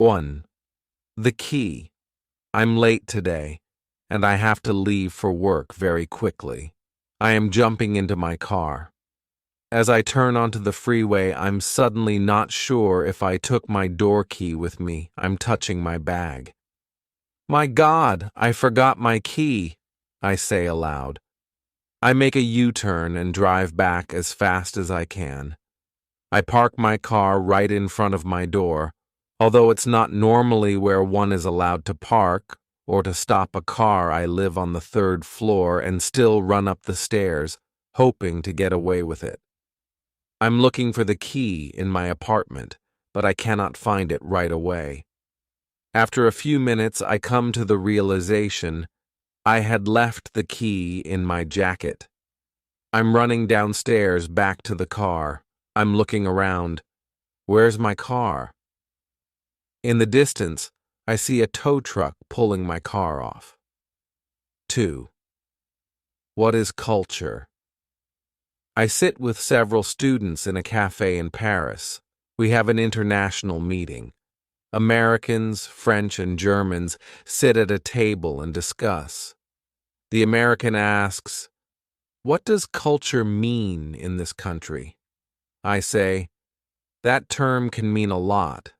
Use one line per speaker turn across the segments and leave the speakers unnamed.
1. The key. I'm late today, and I have to leave for work very quickly. I am jumping into my car. As I turn onto the freeway, I'm suddenly not sure if I took my door key with me. I'm touching my bag. My God, I forgot my key, I say aloud. I make a U-turn and drive back as fast as I can. I park my car right in front of my door, although it's not normally where one is allowed to park or to stop a car. I live on the 3rd floor and still run up the stairs, hoping to get away with it. I'm looking for the key in my apartment, but I cannot find it right away. After a few minutes, I come to the realization I had left the key in my jacket. I'm running downstairs back to the car. I'm looking around. Where's my car? In the distance, I see a tow truck pulling my car off. 2. What is culture? I sit with several students in a cafe in Paris. We have an international meeting. Americans, French, and Germans sit at a table and discuss. The American asks, "What does culture mean in this country?" I say, "That term can mean a lot.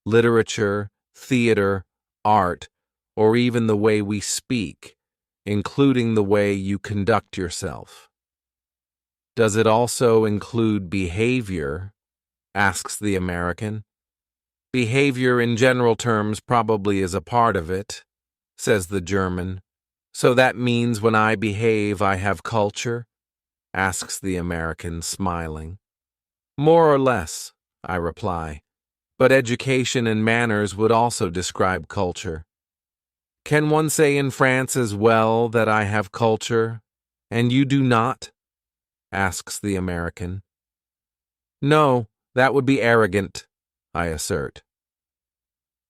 Literature, theater, art, or even the way we speak, including the way you conduct yourself." "Does it also include behavior?" asks the American. "Behavior in general terms probably is a part of it," says the German. "So that means when I behave, I have culture?" asks the American, smiling. "More or less," I reply, "but education and manners would also describe culture." "Can one say in France as well that I have culture, and you do not?" asks the American. "No, that would be arrogant," I assert.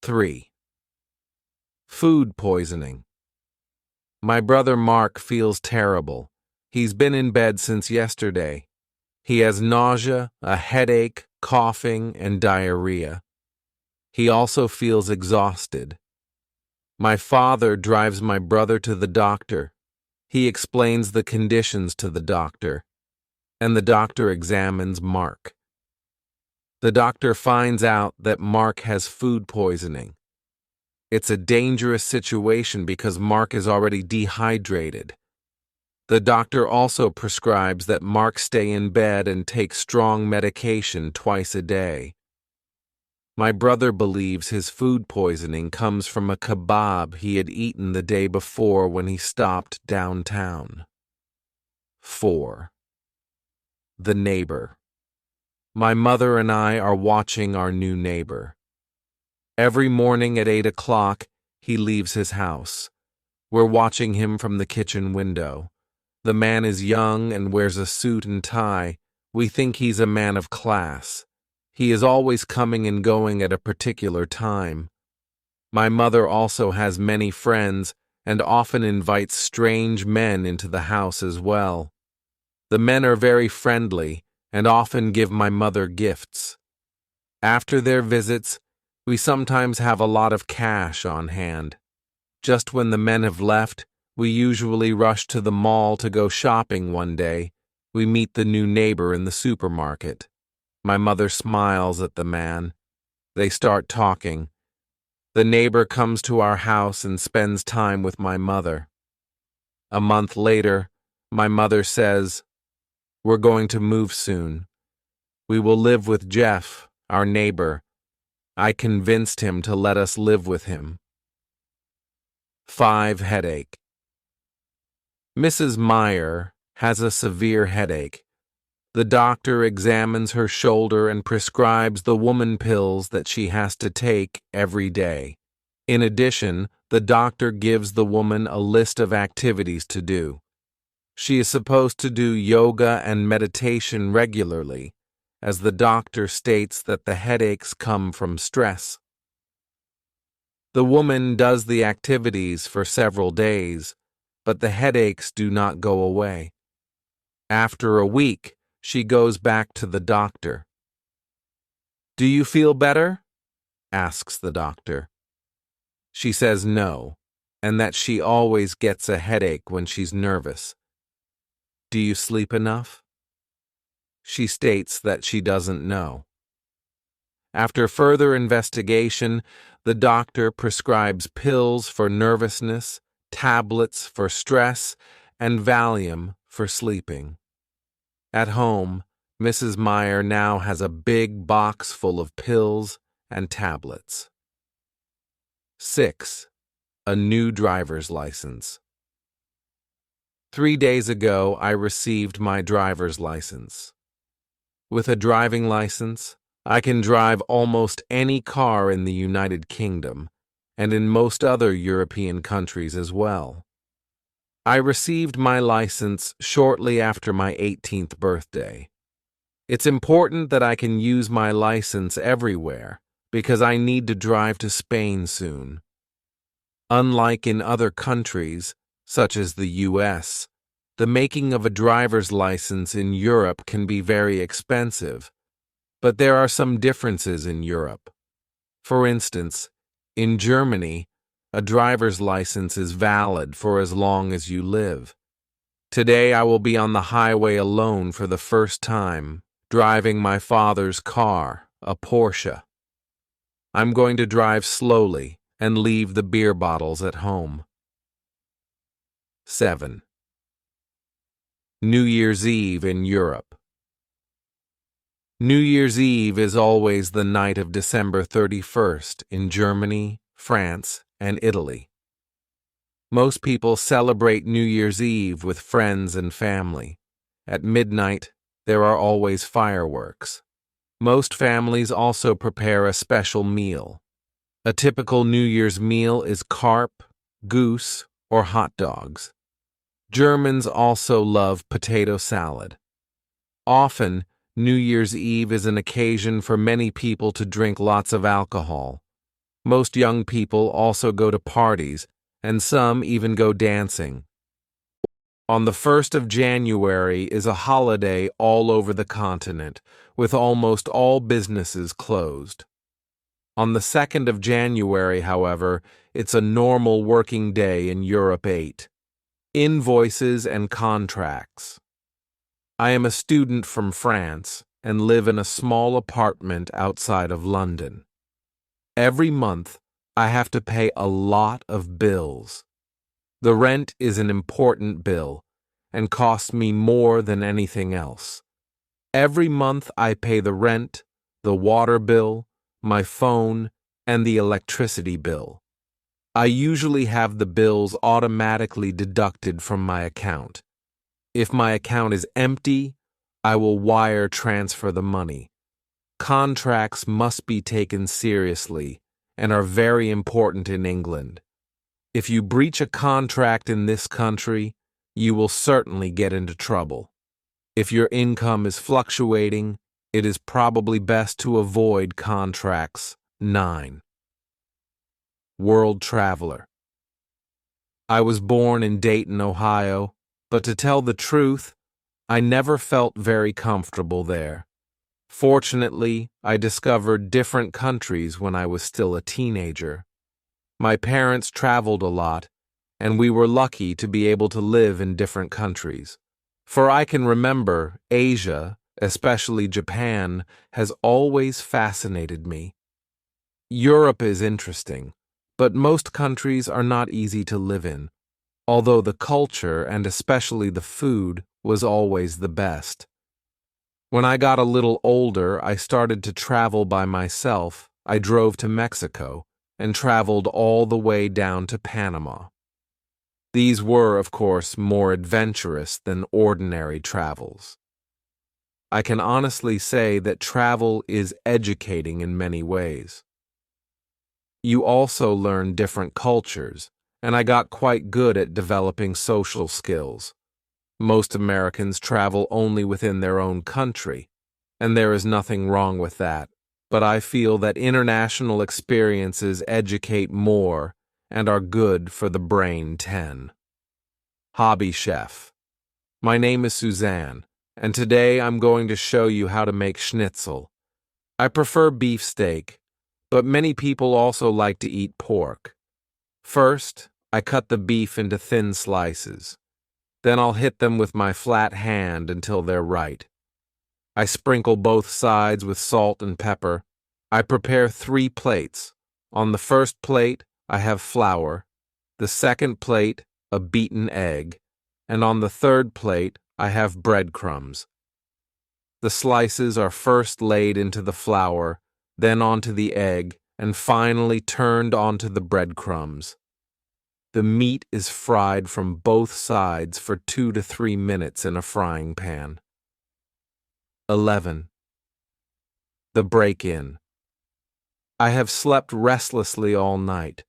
3. Food poisoning. My brother Mark feels terrible. He's been in bed since yesterday. He has nausea, a headache, coughing, and diarrhea. He also feels exhausted. My father drives my brother to the doctor. He explains the conditions to the doctor, and the doctor examines Mark. The doctor finds out that Mark has food poisoning. It's a dangerous situation because Mark is already dehydrated. The doctor also prescribes that Mark stay in bed and take strong medication twice a day. My brother believes his food poisoning comes from a kebab he had eaten the day before when he stopped downtown. 4. The neighbor. My mother and I are watching our new neighbor. Every morning at 8 o'clock, he leaves his house. We're watching him from the kitchen window. The man is young and wears a suit and tie. We think he's a man of class. He is always coming and going at a particular time. My mother also has many friends and often invites strange men into the house as well. The men are very friendly and often give my mother gifts. After their visits, we sometimes have a lot of cash on hand. Just when the men have left, we usually rush to the mall to go shopping one day. We meet the new neighbor in the supermarket. My mother smiles at the man. They start talking. The neighbor comes to our house and spends time with my mother. A month later, my mother says, "We're going to move soon. We will live with Jeff, our neighbor. I convinced him to let us live with him." 5. Headache. Mrs. Meyer has a severe headache. The doctor examines her shoulder and prescribes the woman pills that she has to take every day. In addition, the doctor gives the woman a list of activities to do. She is supposed to do yoga and meditation regularly, as the doctor states that the headaches come from stress. The woman does the activities for several days, but the headaches do not go away. After a week, she goes back to the doctor. "Do you feel better?" asks the doctor. She says no, and that she always gets a headache when she's nervous. Do you sleep enough? She states that she doesn't know. After further investigation, the doctor prescribes pills for nervousness, tablets for stress, and Valium for sleeping. At home, Mrs. Meyer now has a big box full of pills and tablets. 6. A new driver's license. 3 days ago, I received my driver's license. With a driving license, I can drive almost any car in the United Kingdom, and in most other European countries as well. I received my license shortly after my 18th birthday. It's important that I can use my license everywhere, because I need to drive to Spain soon. Unlike in other countries, such as the US, the making of a driver's license in Europe can be very expensive, but there are some differences in Europe. For instance, in Germany, a driver's license is valid for as long as you live. Today I will be on the highway alone for the first time, driving my father's car, a Porsche. I'm going to drive slowly and leave the beer bottles at home. 7. New Year's Eve in Europe. New Year's Eve is always the night of December 31st in Germany, France, and Italy. Most people celebrate New Year's Eve with friends and family. At midnight, there are always fireworks. Most families also prepare a special meal. A typical New Year's meal is carp, goose, or hot dogs. Germans also love potato salad. Often, New Year's Eve is an occasion for many people to drink lots of alcohol. Most young people also go to parties, and some even go dancing. On the 1st of January is a holiday all over the continent, with almost all businesses closed. On the 2nd of January, however, it's a normal working day in Europe 8. Invoices and contracts. I am a student from France and live in a small apartment outside of London. Every month, I have to pay a lot of bills. The rent is an important bill and costs me more than anything else. Every month I pay the rent, the water bill, my phone, and the electricity bill. I usually have the bills automatically deducted from my account. If my account is empty, I will wire transfer the money. Contracts must be taken seriously and are very important in England. If you breach a contract in this country, you will certainly get into trouble. If your income is fluctuating, it is probably best to avoid contracts. 9. World traveler. I was born in Dayton, Ohio, but to tell the truth, I never felt very comfortable there. Fortunately, I discovered different countries when I was still a teenager. My parents traveled a lot, and we were lucky to be able to live in different countries. For I can remember Asia, especially Japan, has always fascinated me. Europe is interesting, but most countries are not easy to live in, although the culture and especially the food was always the best. When I got a little older, I started to travel by myself. I drove to Mexico and traveled all the way down to Panama. These were, of course, more adventurous than ordinary travels. I can honestly say that travel is educating in many ways. You also learn different cultures, and I got quite good at developing social skills. Most Americans travel only within their own country, and there is nothing wrong with that, but I feel that international experiences educate more and are good for the brain. 10. Hobby chef. My name is Suzanne, and today I'm going to show you how to make schnitzel. I prefer beefsteak, but many people also like to eat pork. First, I cut the beef into thin slices. Then I'll hit them with my flat hand until they're right. I sprinkle both sides with salt and pepper. I prepare 3 plates. On the first plate, I have flour. The second plate, a beaten egg. And on the third plate, I have breadcrumbs. The slices are first laid into the flour, then onto the egg, and finally turned onto the breadcrumbs. The meat is fried from both sides for 2 to 3 minutes in a frying pan. 11. The break-in. I have slept restlessly all night.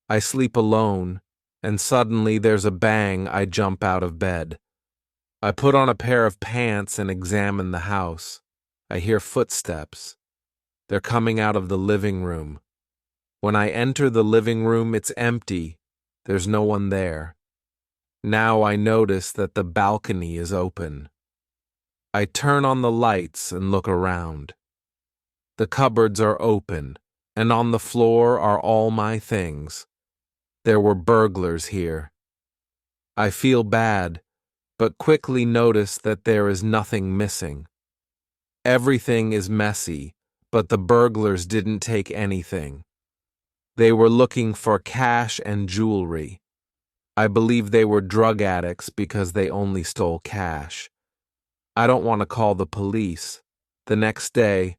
I sleep alone, and suddenly there's a bang. I jump out of bed. I put on a pair of pants and examine the house. I hear footsteps. They're coming out of the living room. When I enter the living room, it's empty. There's no one there. Now I notice that the balcony is open. I turn on the lights and look around. The cupboards are open, and on the floor are all my things. There were burglars here. I feel bad, but quickly notice that there is nothing missing. Everything is messy, but the burglars didn't take anything. They were looking for cash and jewelry. I believe they were drug addicts because they only stole cash. I don't want to call the police. The next day,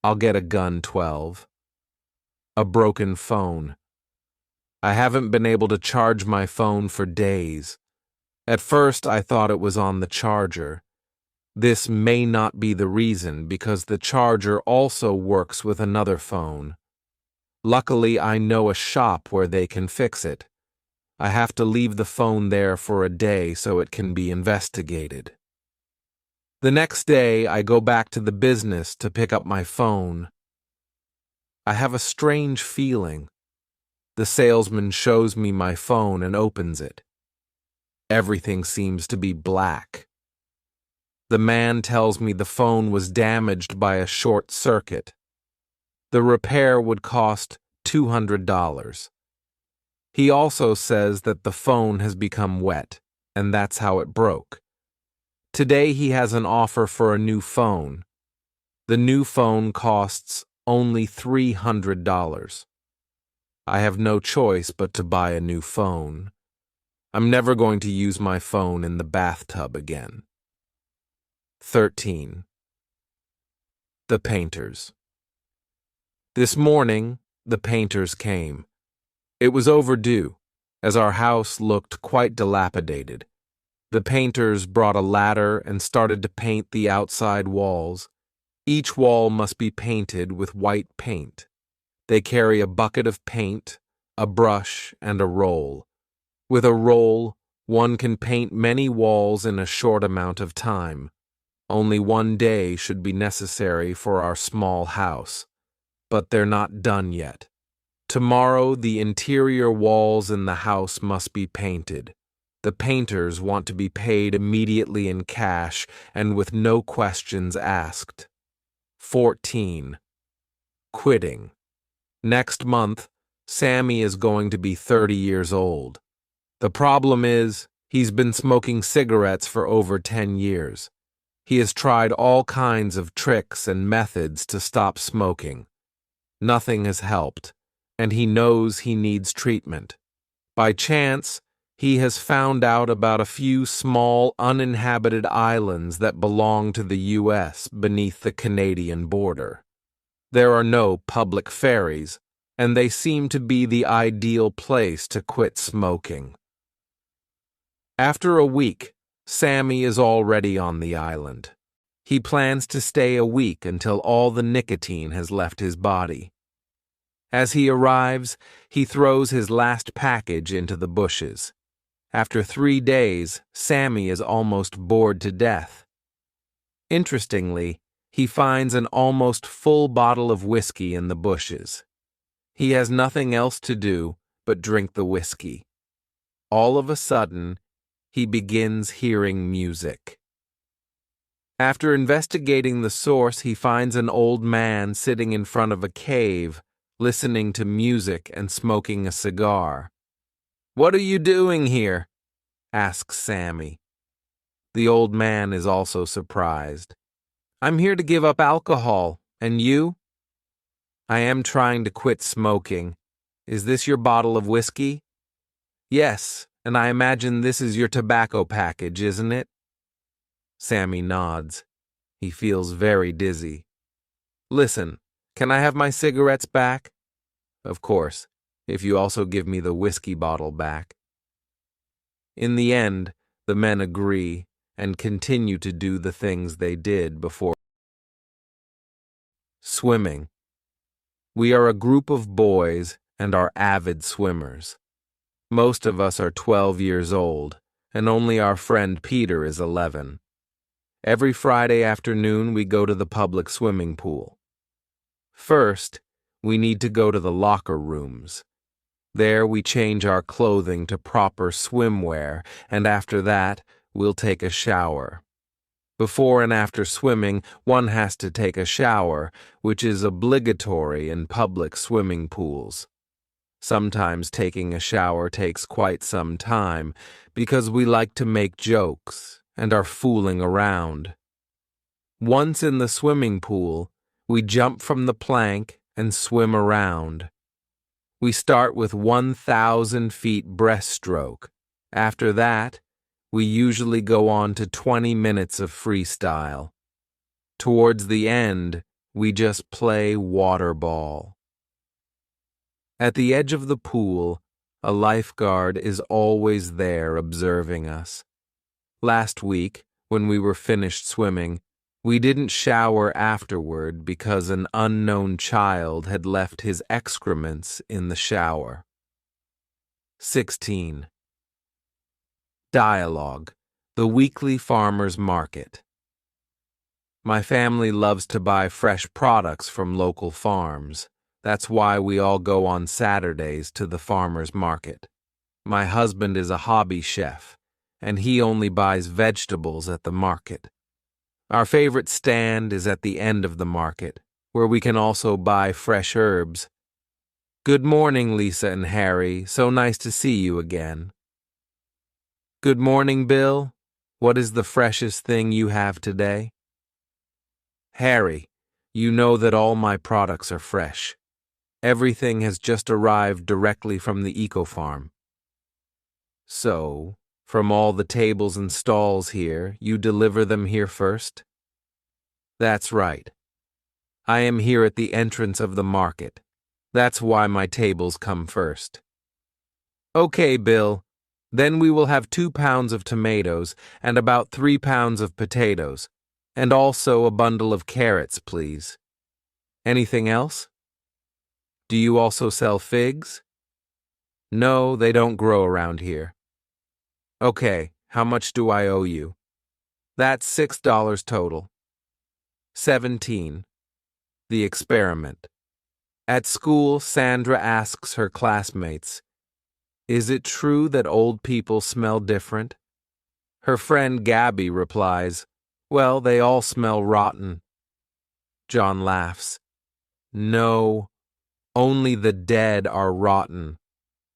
I'll get a gun 12. A broken phone. I haven't been able to charge my phone for days. At first, I thought it was on the charger. This may not be the reason because the charger also works with another phone. Luckily, I know a shop where they can fix it. I have to leave the phone there for a day so it can be investigated. The next day, I go back to the business to pick up my phone. I have a strange feeling. The salesman shows me my phone and opens it. Everything seems to be black. The man tells me the phone was damaged by a short circuit. The repair would cost $200. He also says that the phone has become wet, and that's how it broke. Today he has an offer for a new phone. The new phone costs only $300. I have no choice but to buy a new phone. I'm never going to use my phone in the bathtub again. 13. The painters. This morning, the painters came. It was overdue, as our house looked quite dilapidated. The painters brought a ladder and started to paint the outside walls. Each wall must be painted with white paint. They carry a bucket of paint, a brush, and a roll. With a roll, one can paint many walls in a short amount of time. Only 1 day should be necessary for our small house. But they're not done yet. Tomorrow, the interior walls in the house must be painted. The painters want to be paid immediately in cash and with no questions asked. 14. Quitting. Next month, Sammy is going to be 30 years old. The problem is, he's been smoking cigarettes for over 10 years. He has tried all kinds of tricks and methods to stop smoking. Nothing has helped, and he knows he needs treatment. By chance, he has found out about a few small uninhabited islands that belong to the U.S. beneath the Canadian border. There are no public ferries, and they seem to be the ideal place to quit smoking. After a week, Sammy is already on the island. He plans to stay a week until all the nicotine has left his body. As he arrives, he throws his last package into the bushes. After 3 days, Sammy is almost bored to death. Interestingly, he finds an almost full bottle of whiskey in the bushes. He has nothing else to do but drink the whiskey. All of a sudden, he begins hearing music. After investigating the source, he finds an old man sitting in front of a cave, listening to music and smoking a cigar. "What are you doing here?" asks Sammy. The old man is also surprised. "I'm here to give up alcohol. And you?" "I am trying to quit smoking. Is this your bottle of whiskey?" "Yes, and I imagine this is your tobacco package, isn't it?" Sammy nods. He feels very dizzy. "Listen, can I have my cigarettes back?" "Of course, if you also give me the whiskey bottle back." In the end, the men agree and continue to do the things they did before. Swimming. We are a group of boys and are avid swimmers. Most of us are 12 years old, and only our friend Peter is 11. Every Friday afternoon we go to the public swimming pool. First, we need to go to the locker rooms. There we change our clothing to proper swimwear, and after that, we'll take a shower. Before and after swimming, one has to take a shower, which is obligatory in public swimming pools. Sometimes taking a shower takes quite some time because we like to make jokes and are fooling around. Once in the swimming pool, we jump from the plank and swim around. We start with 1,000 feet breaststroke. After that, we usually go on to 20 minutes of freestyle. Towards the end, we just play water ball. At the edge of the pool, a lifeguard is always there observing us. Last week, when we were finished swimming, we didn't shower afterward because an unknown child had left his excrements in the shower. 16. Dialogue, the weekly farmer's market. My family loves to buy fresh products from local farms. That's why we all go on Saturdays to the farmer's market. My husband is a hobby chef, and he only buys vegetables at the market. Our favorite stand is at the end of the market, where we can also buy fresh herbs. "Good morning, Lisa and Harry. So nice to see you again." "Good morning, Bill. What is the freshest thing you have today?" "Harry, you know that all my products are fresh. Everything has just arrived directly from the eco-farm." "So, from all the tables and stalls here, you deliver them here first?" "That's right. I am here at the entrance of the market. That's why my tables come first." "Okay, Bill. Then we will have 2 pounds of tomatoes and about 3 pounds of potatoes, and also a bundle of carrots, please. Anything else?" "Do you also sell figs?" "No, they don't grow around here." "Okay, how much do I owe you?" "That's $6 total." 17. The experiment. At school, Sandra asks her classmates, "Is it true that old people smell different?" Her friend Gabby replies, "Well, they all smell rotten." John laughs. "No, only the dead are rotten.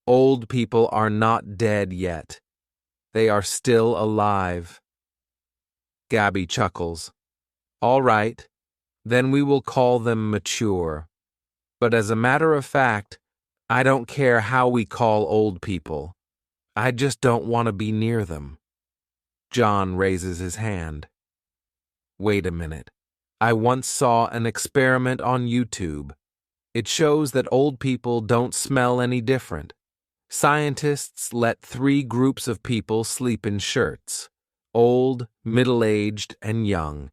Old people are not dead yet. They are still alive." Gabby chuckles. "All right, then we will call them mature. But as a matter of fact, I don't care how we call old people. I just don't want to be near them." John raises his hand. "Wait a minute. I once saw an experiment on YouTube. It shows that old people don't smell any different. Scientists let 3 groups of people sleep in shirts: old, middle-aged, and young.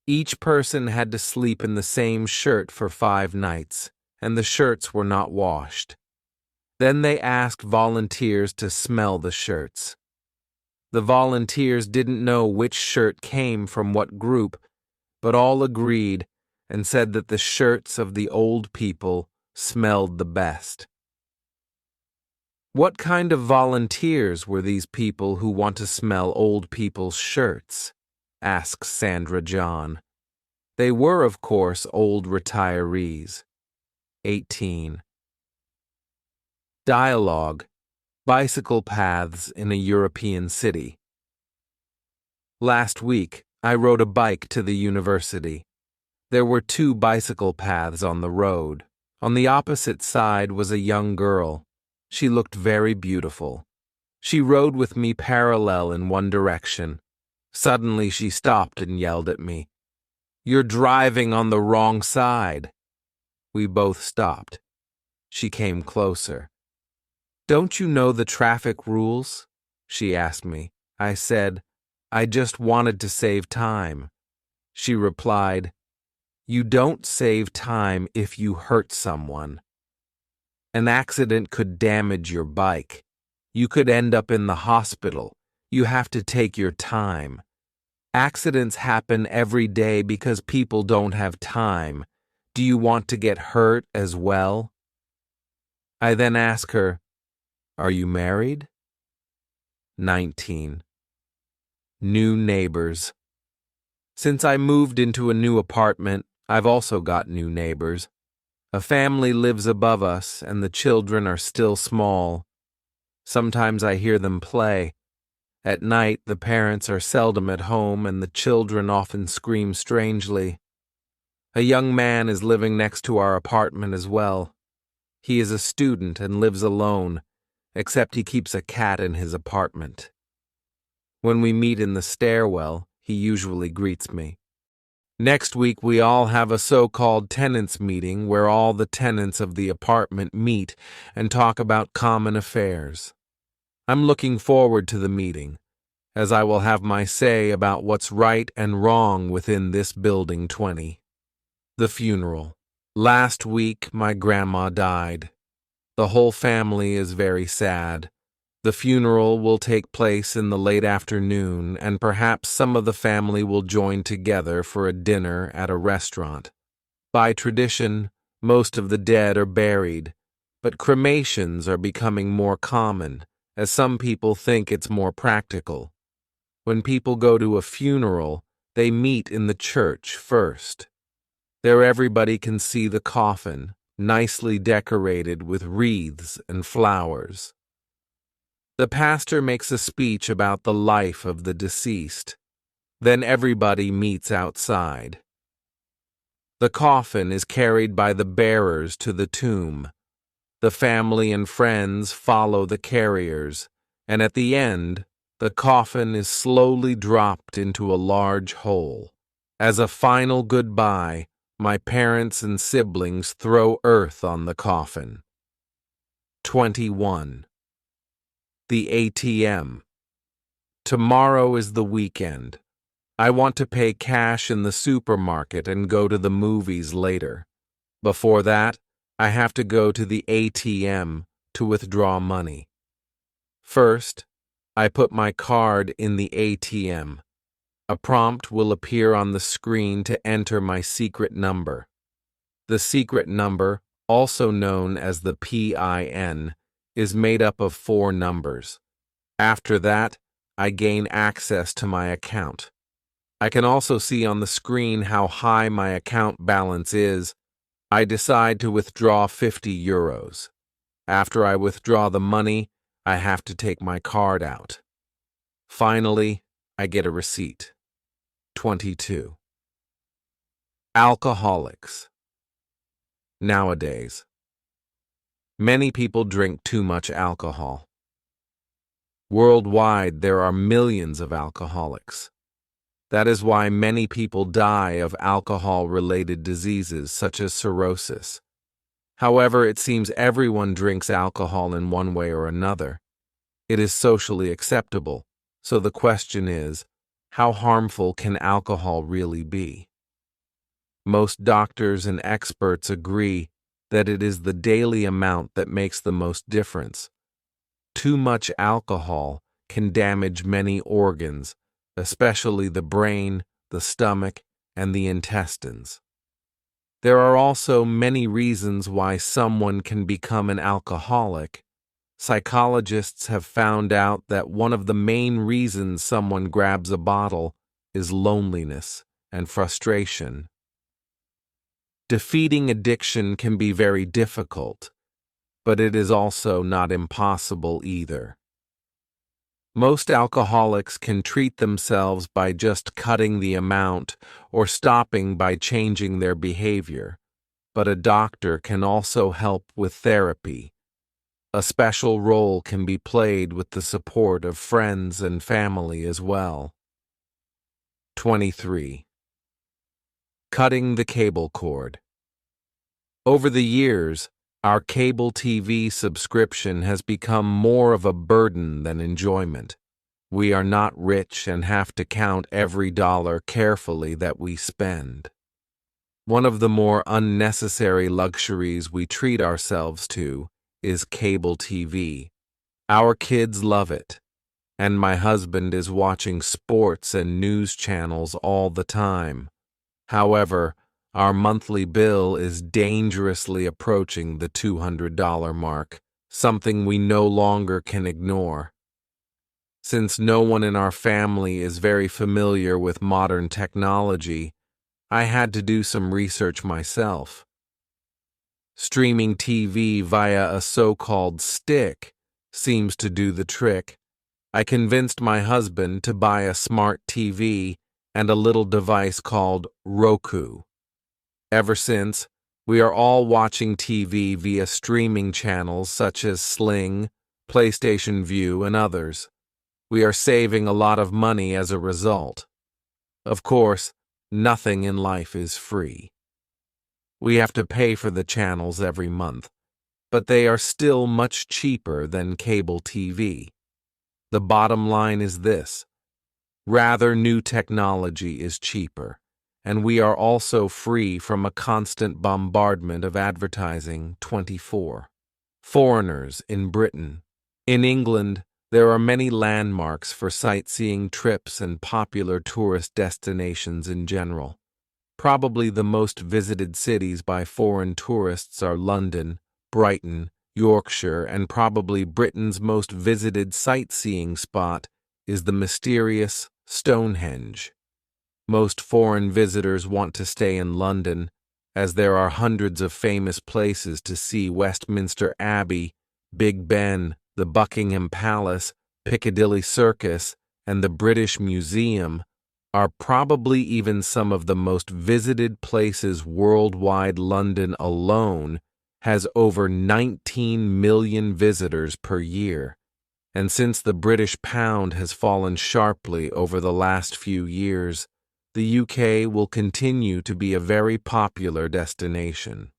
Each person had to sleep in the same shirt for 5 nights, and the shirts were not washed. Then they asked volunteers to smell the shirts. The volunteers didn't know which shirt came from what group, but all agreed and said that the shirts of the old people smelled the best. What kind of volunteers were these people who want to smell old people's shirts? Asks Sandra John. They were, of course, old retirees. 18. Dialogue: Bicycle paths in a European city. Last week, I rode a bike to the university. There were 2 bicycle paths on the road. On the opposite side was a young girl. She looked very beautiful. She rode with me parallel in one direction. Suddenly she stopped and yelled at me, "You're driving on the wrong side." We both stopped. She came closer. "Don't you know the traffic rules?" she asked me. I said, "I just wanted to save time." She replied, "You don't save time if you hurt someone. An accident could damage your bike. You could end up in the hospital. You have to take your time. Accidents happen every day because people don't have time. Do you want to get hurt as well?" I then ask her, "Are you married?" 19. New neighbors. Since I moved into a new apartment, I've also got new neighbors. A family lives above us, and the children are still small. Sometimes I hear them play. At night, the parents are seldom at home, and the children often scream strangely. A young man is living next to our apartment as well. He is a student and lives alone, except he keeps a cat in his apartment. When we meet in the stairwell, he usually greets me. Next week, we all have a so-called tenants meeting where all the tenants of the apartment meet and talk about common affairs. I'm looking forward to the meeting, as I will have my say about what's right and wrong within this Building 20. The funeral. Last week, my grandma died. The whole family is very sad. The funeral will take place in the late afternoon, and perhaps some of the family will join together for a dinner at a restaurant. By tradition, most of the dead are buried, but cremations are becoming more common, as some people think it's more practical. When people go to a funeral, they meet in the church first. There everybody can see the coffin, nicely decorated with wreaths and flowers. The pastor makes a speech about the life of the deceased. Then everybody meets outside. The coffin is carried by the bearers to the tomb. The family and friends follow the carriers, and at the end, the coffin is slowly dropped into a large hole. As a final goodbye, my parents and siblings throw earth on the coffin. 21. The ATM. Tomorrow is the weekend. I want to pay cash in the supermarket and go to the movies later. Before that, I have to go to the ATM to withdraw money. First, I put my card in the ATM. A prompt will appear on the screen to enter my secret number. The secret number, also known as the PIN, is made up of 4 numbers. After that, I gain access to my account. I can also see on the screen how high my account balance is. I decide to withdraw 50 euros. After I withdraw the money, I have to take my card out. Finally, I get a receipt. 22. Alcoholics. Nowadays, many people drink too much alcohol. Worldwide, there are millions of alcoholics. That is why many people die of alcohol-related diseases such as cirrhosis. However, it seems everyone drinks alcohol in one way or another. It is socially acceptable, so the question is, how harmful can alcohol really be? Most doctors and experts agree that it is the daily amount that makes the most difference. Too much alcohol can damage many organs, especially the brain, the stomach, and the intestines. There are also many reasons why someone can become an alcoholic. Psychologists have found out that one of the main reasons someone grabs a bottle is loneliness and frustration. Defeating addiction can be very difficult, but it is also not impossible either. Most alcoholics can treat themselves by just cutting the amount or stopping by changing their behavior, but a doctor can also help with therapy. A special role can be played with the support of friends and family as well. 23. Cutting the cable cord. Over the years, our cable TV subscription has become more of a burden than enjoyment. We are not rich and have to count every dollar carefully that we spend. One of the more unnecessary luxuries we treat ourselves to is cable TV. Our kids love it, and my husband is watching sports and news channels all the time. However, our monthly bill is dangerously approaching the $200 mark, something we no longer can ignore. Since no one in our family is very familiar with modern technology, I had to do some research myself. Streaming TV via a so-called stick seems to do the trick. I convinced my husband to buy a smart TV and a little device called Roku. Ever since, we are all watching TV via streaming channels such as Sling, PlayStation Vue, and others. We are saving a lot of money as a result. Of course, nothing in life is free. We have to pay for the channels every month, but they are still much cheaper than cable TV. The bottom line is this: rather, new technology is cheaper, and we are also free from a constant bombardment of advertising 24. Foreigners in Britain. In England, there are many landmarks for sightseeing trips and popular tourist destinations in general. Probably the most visited cities by foreign tourists are London, Brighton, Yorkshire, and probably Britain's most visited sightseeing spot is the mysterious Stonehenge. Most foreign visitors want to stay in London, as there are hundreds of famous places to see: Westminster Abbey, Big Ben, the Buckingham Palace, Piccadilly Circus, and the British Museum are probably even some of the most visited places worldwide. London alone has over 19 million visitors per year, and since the British pound has fallen sharply over the last few years, the UK will continue to be a very popular destination.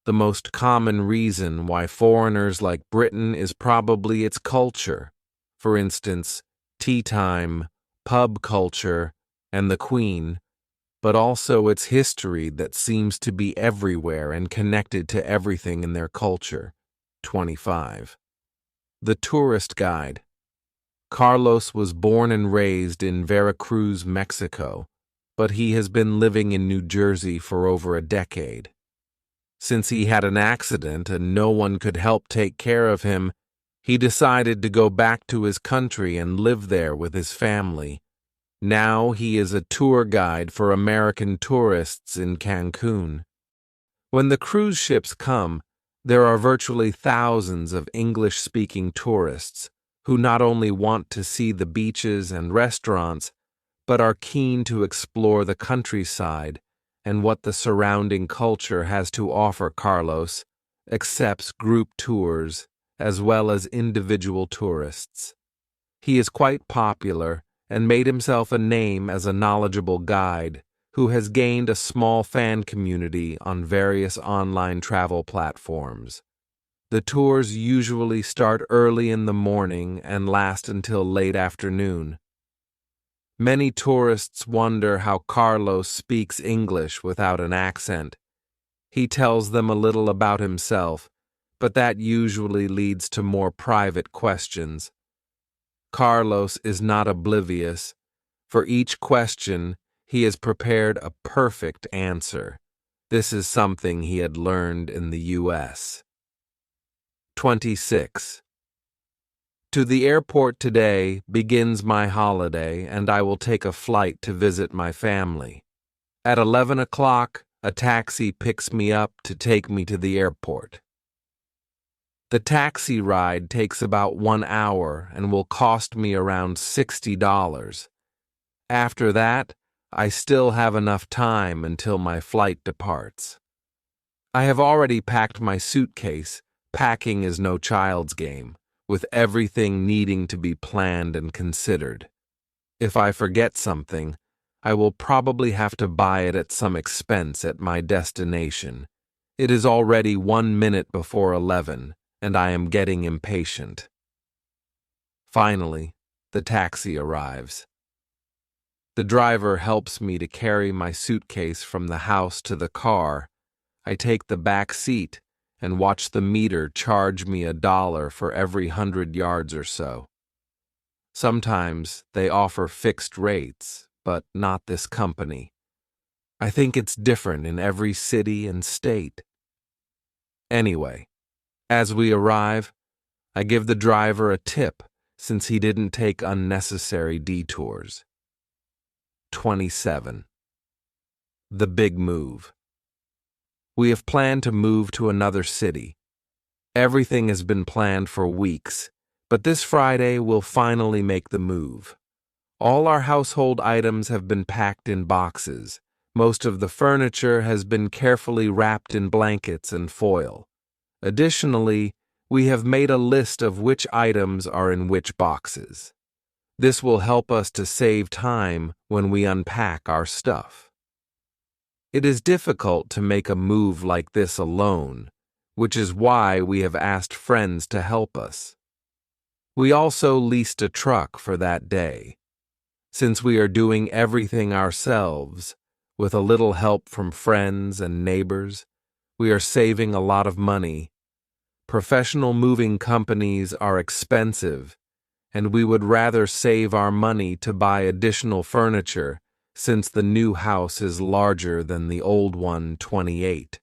The most common reason why foreigners like Britain is probably its culture, for instance, tea time, pub culture, and the Queen, but also its history that seems to be everywhere and connected to everything in their culture. 25. The Tourist Guide. Carlos was born and raised in Veracruz, Mexico, but he has been living in New Jersey for over a decade. Since he had an accident and no one could help take care of him, he decided to go back to his country and live there with his family. Now he is a tour guide for American tourists in Cancun. When the cruise ships come, there are virtually thousands of English-speaking tourists who not only want to see the beaches and restaurants, but are keen to explore the countryside and what the surrounding culture has to offer. Carlos accepts group tours as well as individual tourists. He is quite popular and made himself a name as a knowledgeable guide who has gained a small fan community on various online travel platforms. The tours usually start early in the morning and last until late afternoon. Many tourists wonder how Carlos speaks English without an accent. He tells them a little about himself, but that usually leads to more private questions. Carlos is not oblivious. For each question, he has prepared a perfect answer. This is something he had learned in the U.S. 26. To the airport today begins my holiday, and I will take a flight to visit my family. At 11 o'clock, A taxi picks me up to take me to the airport. The taxi ride takes about 1 hour and will cost me around $60. After that, I still have enough time until my flight departs. I have already packed my suitcase. Packing is no child's game, with everything needing to be planned and considered. If I forget something, I will probably have to buy it at some expense at my destination. It is already 1 minute before 11, and I am getting impatient. Finally, the taxi arrives. The driver helps me to carry my suitcase from the house to the car. I take the back seat and watch the meter charge me $1 for every 100 yards or so. Sometimes they offer fixed rates, but not this company. I think it's different in every city and state. Anyway, as we arrive, I give the driver a tip since he didn't take unnecessary detours. 27. The big move. We have planned to move to another city. Everything has been planned for weeks, but this Friday we'll finally make the move. All our household items have been packed in boxes. Most of the furniture has been carefully wrapped in blankets and foil. Additionally, we have made a list of which items are in which boxes. This will help us to save time when we unpack our stuff. It is difficult to make a move like this alone, which is why we have asked friends to help us. We also leased a truck for that day. Since we are doing everything ourselves, with a little help from friends and neighbors, we are saving a lot of money. Professional moving companies are expensive, and we would rather save our money to buy additional furniture since the new house is larger than the old one 28.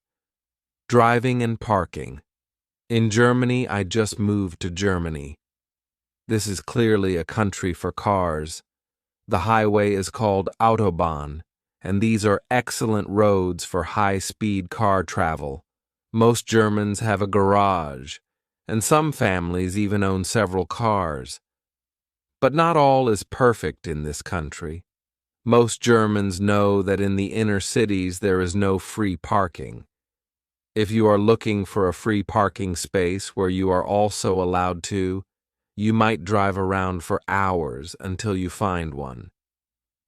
Driving and parking. In Germany, I just moved to Germany. This is clearly a country for cars. The highway is called Autobahn, and these are excellent roads for high-speed car travel. Most Germans have a garage, and some families even own several cars. But not all is perfect in this country. Most Germans know that in the inner cities there is no free parking. If you are looking for a free parking space where you are also allowed to, you might drive around for hours until you find one.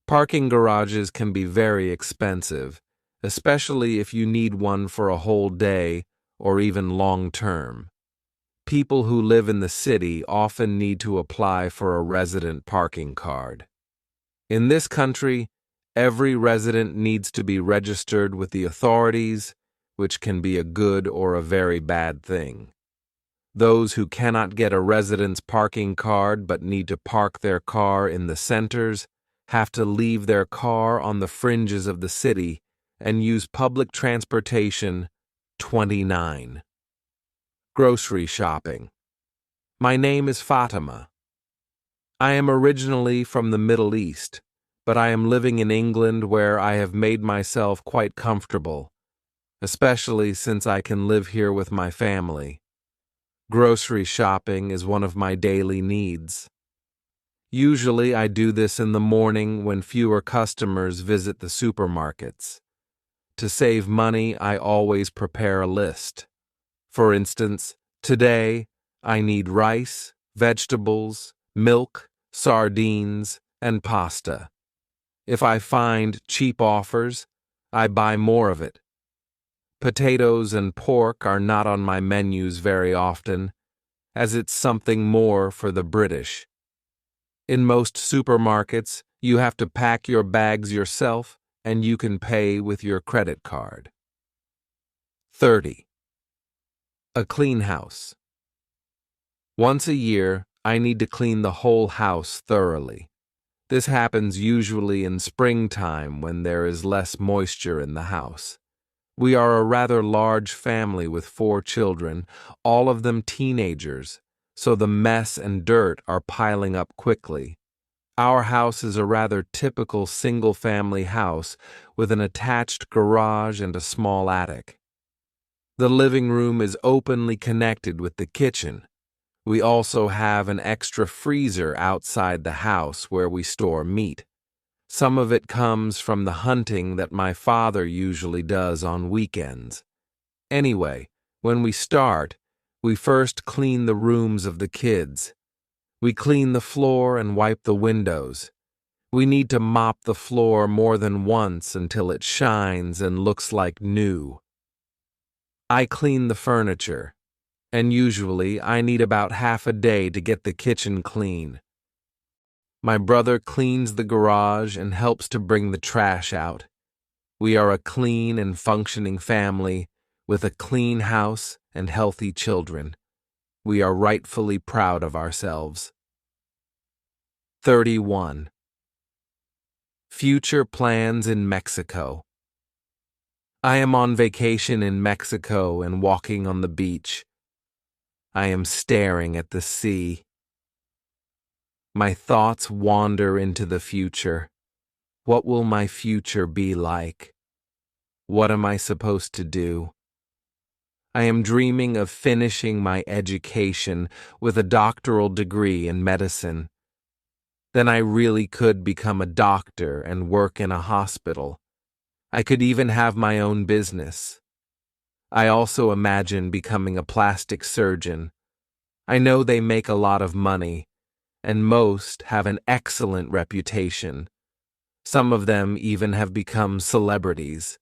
Parking garages can be very expensive, especially if you need one for a whole day or even long term. People who live in the city often need to apply for a resident parking card. In this country, every resident needs to be registered with the authorities, which can be a good or a very bad thing. Those who cannot get a residence parking card but need to park their car in the centers have to leave their car on the fringes of the city and use public transportation. 29. Grocery shopping. My name is Fatima. I am originally from the Middle East, but I am living in England where I have made myself quite comfortable, especially since I can live here with my family. Grocery shopping is one of my daily needs. Usually I do this in the morning when fewer customers visit the supermarkets. To save money, I always prepare a list. For instance, today I need rice, vegetables, milk, sardines, and pasta. If I find cheap offers, I buy more of it. Potatoes and pork are not on my menus very often, as it's something more for the British. In most supermarkets, you have to pack your bags yourself, and you can pay with your credit card. 30. A clean house. Once a year, I need to clean the whole house thoroughly. This happens usually in springtime when there is less moisture in the house. We are a rather large family with 4 children, all of them teenagers, so the mess and dirt are piling up quickly. Our house is a rather typical single-family house with an attached garage and a small attic. The living room is openly connected with the kitchen. We also have an extra freezer outside the house where we store meat. Some of it comes from the hunting that my father usually does on weekends. Anyway, when we start, we first clean the rooms of the kids. We clean the floor and wipe the windows. We need to mop the floor more than once until it shines and looks like new. I clean the furniture, and usually I need about half a day to get the kitchen clean. My brother cleans the garage and helps to bring the trash out. We are a clean and functioning family with a clean house and healthy children. We are rightfully proud of ourselves. 31. Future plans in Mexico. I am on vacation in Mexico and walking on the beach. I am staring at the sea. My thoughts wander into the future. What will my future be like? What am I supposed to do? I am dreaming of finishing my education with a doctoral degree in medicine. Then I really could become a doctor and work in a hospital. I could even have my own business. I also imagine becoming a plastic surgeon. I know they make a lot of money, and most have an excellent reputation. Some of them even have become celebrities.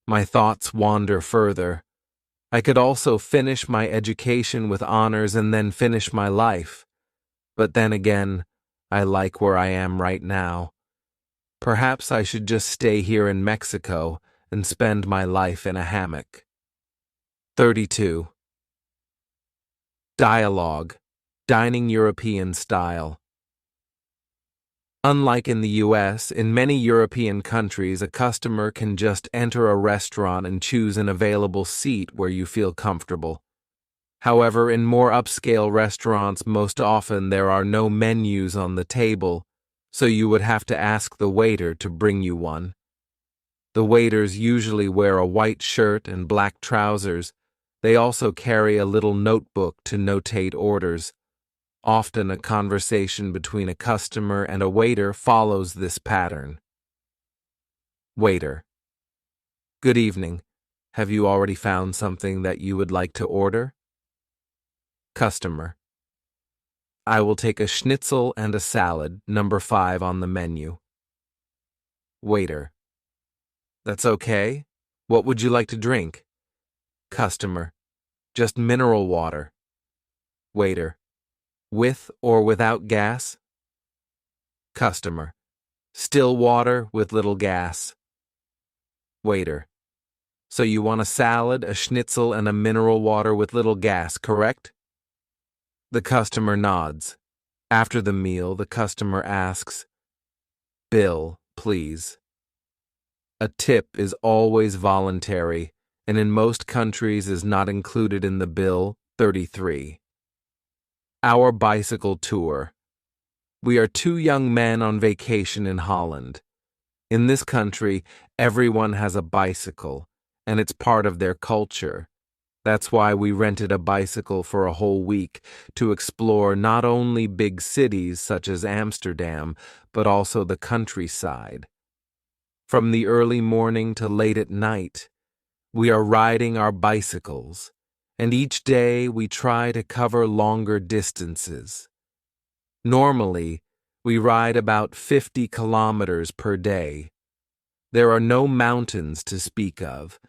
My thoughts wander further. I could also finish my education with honors and then finish my life. But then again, I like where I am right now. Perhaps I should just stay here in Mexico and spend my life in a hammock. 32. Dialogue. Dining European style. Unlike in the US, in many European countries, a customer can just enter a restaurant and choose an available seat where you feel comfortable. However, in more upscale restaurants, most often there are no menus on the table, so you would have to ask the waiter to bring you one. The waiters usually wear a white shirt and black trousers. They also carry a little notebook to notate orders. Often a conversation between a customer and a waiter follows this pattern. Waiter. Good evening. Have you already found something that you would like to order? Customer. I will take a schnitzel and a salad, number 5 on the menu. Waiter. That's okay. What would you like to drink? Customer. Just mineral water. Waiter. With or without gas? Customer. Still water with little gas. Waiter. So you want a salad, a schnitzel, and a mineral water with little gas, correct? The customer nods. After the meal, the customer asks, "Bill, please." A tip is always voluntary, and in most countries is not included in the bill. 33. Our bicycle tour. We are 2 young men on vacation in Holland. In this country, everyone has a bicycle, and it's part of their culture. That's why we rented a bicycle for a whole week to explore not only big cities such as Amsterdam, but also the countryside. From the early morning to late at night, we are riding our bicycles, and each day we try to cover longer distances. Normally, we ride about 50 kilometers per day. There are no mountains to speak of,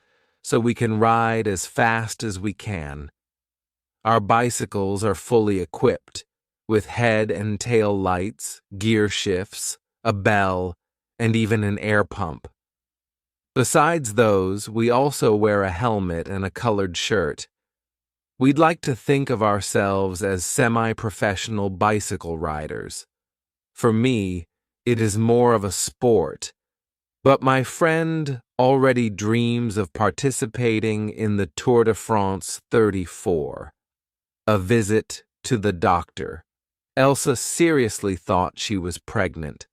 so we can ride as fast as we can. Our bicycles are fully equipped, with head and tail lights, gear shifts, a bell, and even an air pump. Besides those, we also wear a helmet and a colored shirt. We'd like to think of ourselves as semi-professional bicycle riders. For me, it is more of a sport, but my friend already dreams of participating in the Tour de France 34, a visit to the doctor. Elsa seriously thought she was pregnant.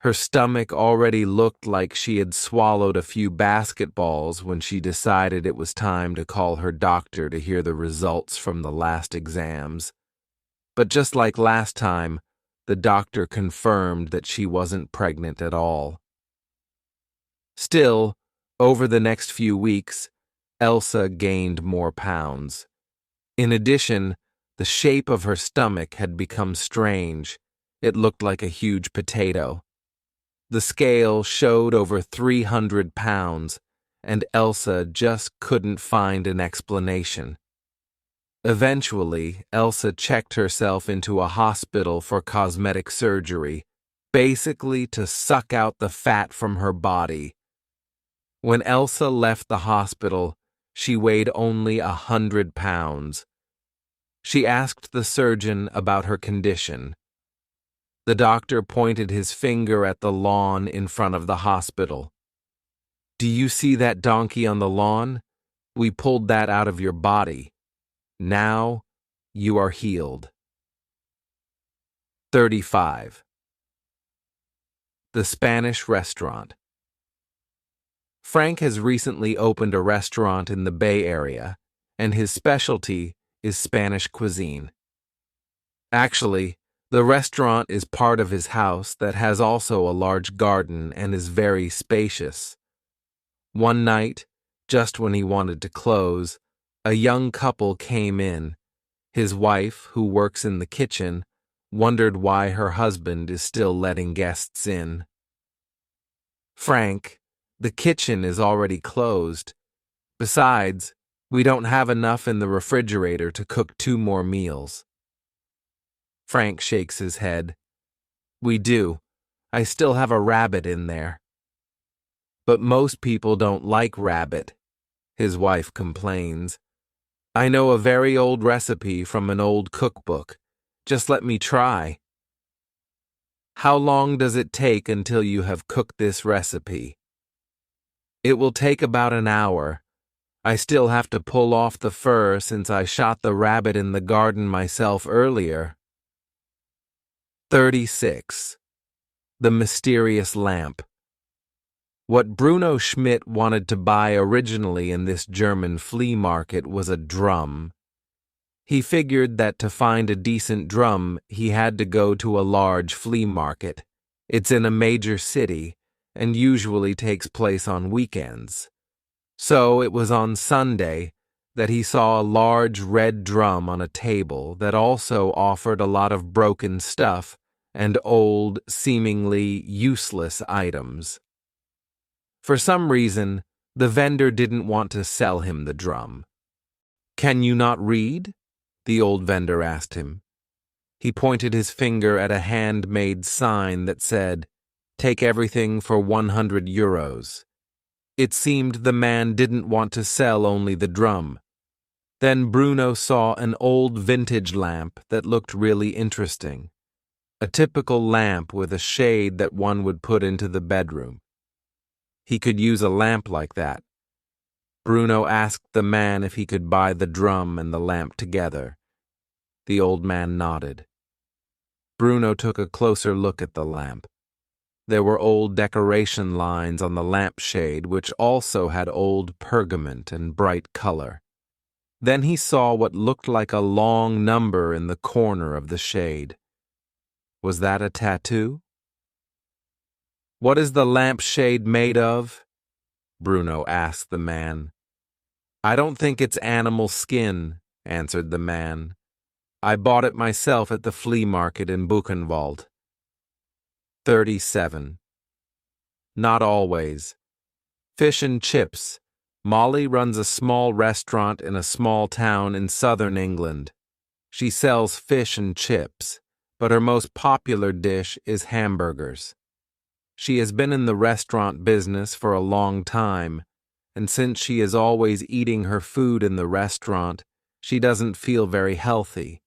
Her stomach already looked like she had swallowed a few basketballs when she decided it was time to call her doctor to hear the results from the last exams. But just like last time, the doctor confirmed that she wasn't pregnant at all. Still, over the next few weeks, Elsa gained more pounds. In addition, the shape of her stomach had become strange. It looked like a huge potato. The scale showed over 300 pounds, and Elsa just couldn't find an explanation. Eventually, Elsa checked herself into a hospital for cosmetic surgery, basically to suck out the fat from her body. When Elsa left the hospital, she weighed only 100 pounds. She asked the surgeon about her condition. The doctor pointed his finger at the lawn in front of the hospital. "Do you see that donkey on the lawn? We pulled that out of your body. Now, you are healed." 35. The Spanish Restaurant. Frank has recently opened a restaurant in the Bay Area, and his specialty is Spanish cuisine. Actually, the restaurant is part of his house that has also a large garden and is very spacious. One night, just when he wanted to close, a young couple came in. His wife, who works in the kitchen, wondered why her husband is still letting guests in. "Frank, the kitchen is already closed. Besides, we don't have enough in the refrigerator to cook 2 more meals." Frank shakes his head. "We do. I still have a rabbit in there." "But most people don't like rabbit," his wife complains. "I know a very old recipe from an old cookbook. Just let me try." "How long does it take until you have cooked this recipe?" "It will take about an hour. I still have to pull off the fur since I shot the rabbit in the garden myself earlier." 36. The Mysterious Lamp. What Bruno Schmidt wanted to buy originally in this German flea market was a drum. He figured that to find a decent drum, he had to go to a large flea market. It's in a major city and usually takes place on weekends. So it was on Sunday that he saw a large red drum on a table that also offered a lot of broken stuff and old, seemingly useless items. For some reason, the vendor didn't want to sell him the drum. "Can you not read?" the old vendor asked him. He pointed his finger at a handmade sign that said, "Take everything for 100 euros. It seemed the man didn't want to sell only the drum. Then Bruno saw an old vintage lamp that looked really interesting. A typical lamp with a shade that one would put into the bedroom. He could use a lamp like that. Bruno asked the man if he could buy the drum and the lamp together. The old man nodded. Bruno took a closer look at the lamp. There were old decoration lines on the lampshade which also had old pergament and bright color. Then he saw what looked like a long number in the corner of the shade. Was that a tattoo? "What is the lampshade made of?" Bruno asked the man. "I don't think it's animal skin," answered the man. "I bought it myself at the flea market in Buchenwald." 37. Not always. Fish and chips. Molly runs a small restaurant in a small town in southern England. She sells fish and chips, but her most popular dish is hamburgers. She has been in the restaurant business for a long time, and since she is always eating her food in the restaurant, she doesn't feel very healthy.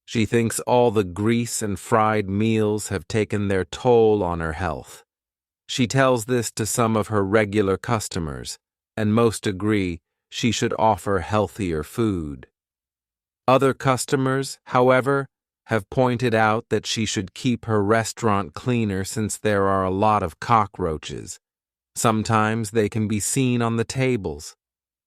She thinks all the grease and fried meals have taken their toll on her health. She tells this to some of her regular customers, and most agree she should offer healthier food. Other customers, however, have pointed out that she should keep her restaurant cleaner since there are a lot of cockroaches. Sometimes they can be seen on the tables.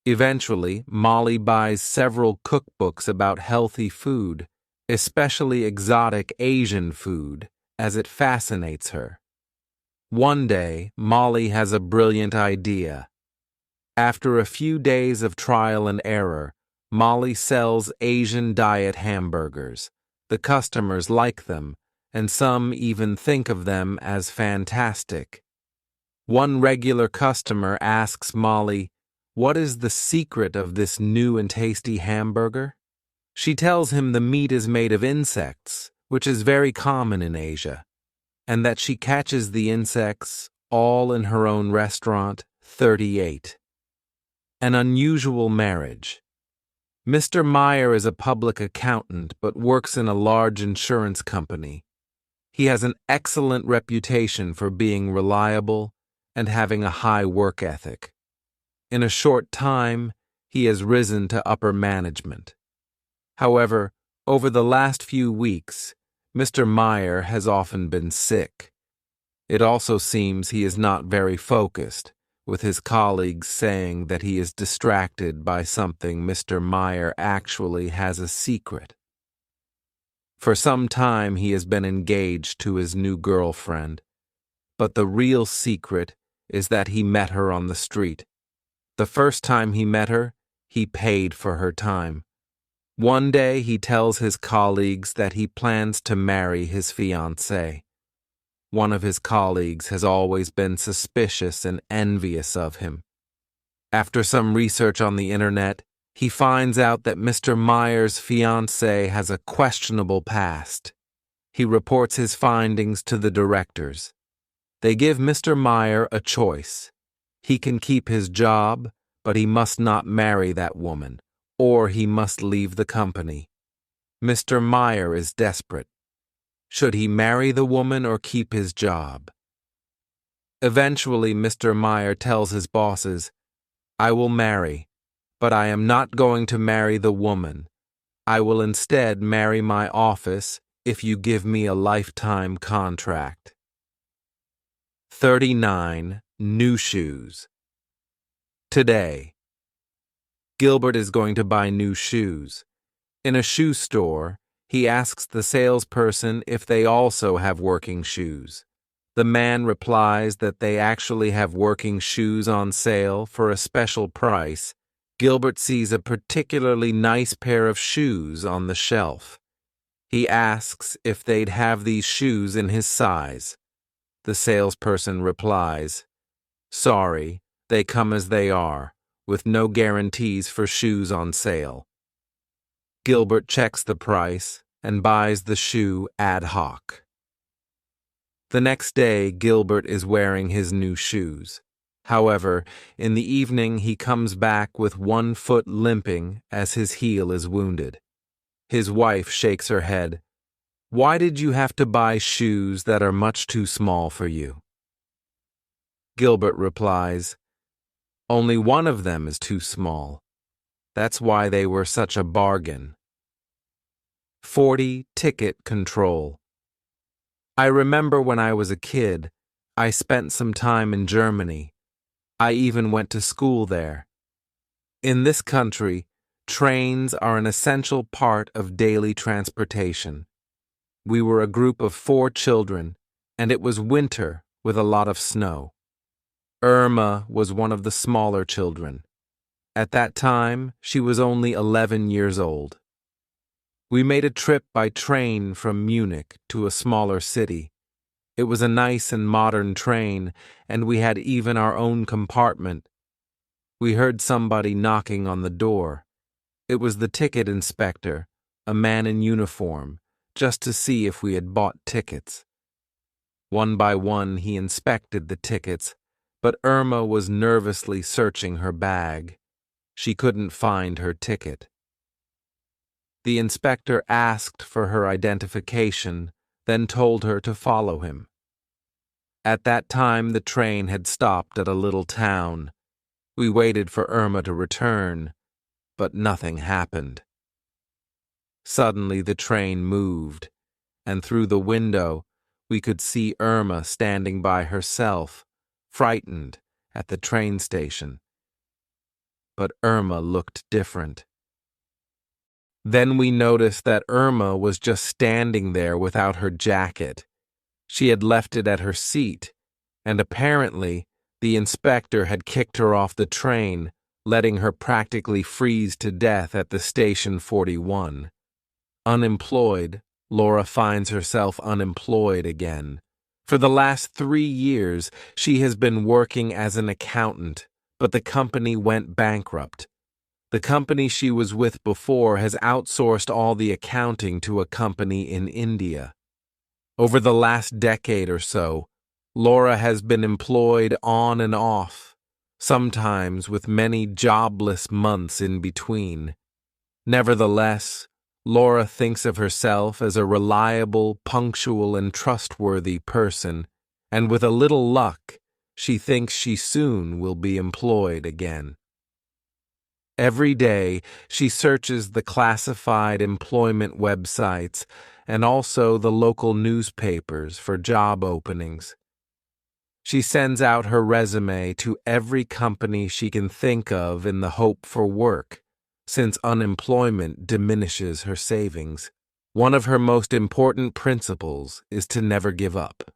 Eventually, Molly buys several cookbooks about healthy food, especially exotic Asian food, as it fascinates her. One day, Molly has a brilliant idea. After a few days of trial and error, Molly sells Asian diet hamburgers. The customers like them, and some even think of them as fantastic. One regular customer asks Molly, "What is the secret of this new and tasty hamburger?" She tells him the meat is made of insects, which is very common in Asia, and that she catches the insects all in her own restaurant, 38. An unusual marriage. Mr. Meyer is a public accountant but works in a large insurance company. He has an excellent reputation for being reliable and having a high work ethic. In a short time, he has risen to upper management. However, over the last few weeks, Mr. Meyer has often been sick. It also seems he is not very focused, with his colleagues saying that he is distracted by something Mr. Meyer actually has a secret. For some time he has been engaged to his new girlfriend, but the real secret is that he met her on the street. The first time he met her, he paid for her time. One day he tells his colleagues that he plans to marry his fiancée. One of his colleagues has always been suspicious and envious of him. After some research on the internet, he finds out that Mr. Meyer's fiancée has a questionable past. He reports his findings to the directors. They give Mr. Meyer a choice. He can keep his job, but he must not marry that woman, or he must leave the company. Mr. Meyer is desperate. Should he marry the woman or keep his job? Eventually, Mr. Meyer tells his bosses, "I will marry, but I am not going to marry the woman. I will instead marry my office if you give me a lifetime contract." 39. New shoes. Today, Gilbert is going to buy new shoes. In a shoe store, he asks the salesperson if they also have working shoes. The man replies that they actually have working shoes on sale for a special price. Gilbert sees a particularly nice pair of shoes on the shelf. He asks if they'd have these shoes in his size. The salesperson replies, "Sorry, they come as they are, with no guarantees for shoes on sale." Gilbert checks the price and buys the shoe ad hoc. The next day, Gilbert is wearing his new shoes. However, in the evening he comes back with one foot limping as his heel is wounded. His wife shakes her head. "Why did you have to buy shoes that are much too small for you?" Gilbert replies, "Only one of them is too small. That's why they were such a bargain." 40. Ticket control. I remember when I was a kid, I spent some time in Germany. I even went to school there. In this country, trains are an essential part of daily transportation. We were a group of 4 children, and it was winter with a lot of snow. Irma was one of the smaller children. At that time, she was only 11 years old. We made a trip by train from Munich to a smaller city. It was a nice and modern train, and we had even our own compartment. We heard somebody knocking on the door. It was the ticket inspector, a man in uniform, just to see if we had bought tickets. One by one he inspected the tickets, but Irma was nervously searching her bag. She couldn't find her ticket. The inspector asked for her identification, then told her to follow him. At that time, the train had stopped at a little town. We waited for Irma to return, but nothing happened. Suddenly the train moved, and through the window we could see Irma standing by herself, frightened, at the train station. But Irma looked different. Then we noticed that Irma was just standing there without her jacket. She had left it at her seat, and apparently the inspector had kicked her off the train, letting her practically freeze to death at the station 41. Unemployed, Laura finds herself unemployed again. For the last 3 years, she has been working as an accountant, but the company went bankrupt. The company she was with before has outsourced all the accounting to a company in India. Over the last decade or so, Laura has been employed on and off, sometimes with many jobless months in between. Nevertheless, Laura thinks of herself as a reliable, punctual, and trustworthy person, and with a little luck, she thinks she soon will be employed again. Every day, she searches the classified employment websites and also the local newspapers for job openings. She sends out her resume to every company she can think of in the hope for work, since unemployment diminishes her savings. One of her most important principles is to never give up.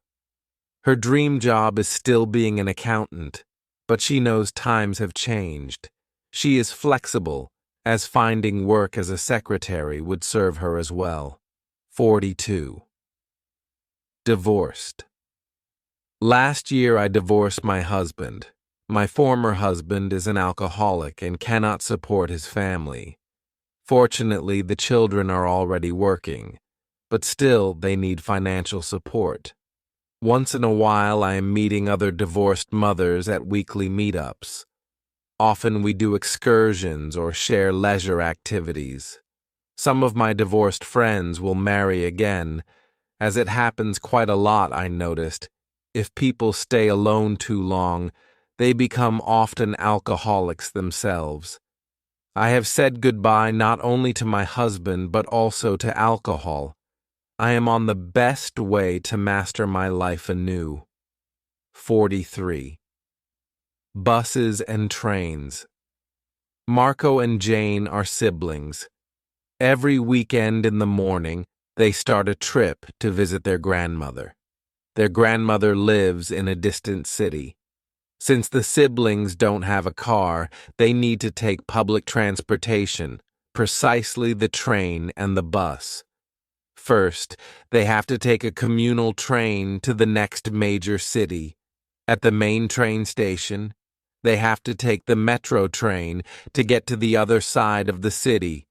Her dream job is still being an accountant, but she knows times have changed. She is flexible, as finding work as a secretary would serve her as well. 42. Divorced. Last year I divorced my husband. My former husband is an alcoholic and cannot support his family. Fortunately, the children are already working, but still they need financial support. Once in a while I am meeting other divorced mothers at weekly meetups. Often we do excursions or share leisure activities. Some of my divorced friends will marry again, as it happens quite a lot, I noticed. If people stay alone too long, they become often alcoholics themselves. I have said goodbye not only to my husband but also to alcohol. I am on the best way to master my life anew. 43. Buses and trains. Marco and Jane are siblings. Every weekend in the morning, they start a trip to visit their grandmother. Their grandmother lives in a distant city. Since the siblings don't have a car, they need to take public transportation, precisely the train and the bus. First, they have to take a communal train to the next major city. At the main train station, they have to take the metro train to get to the other side of the city.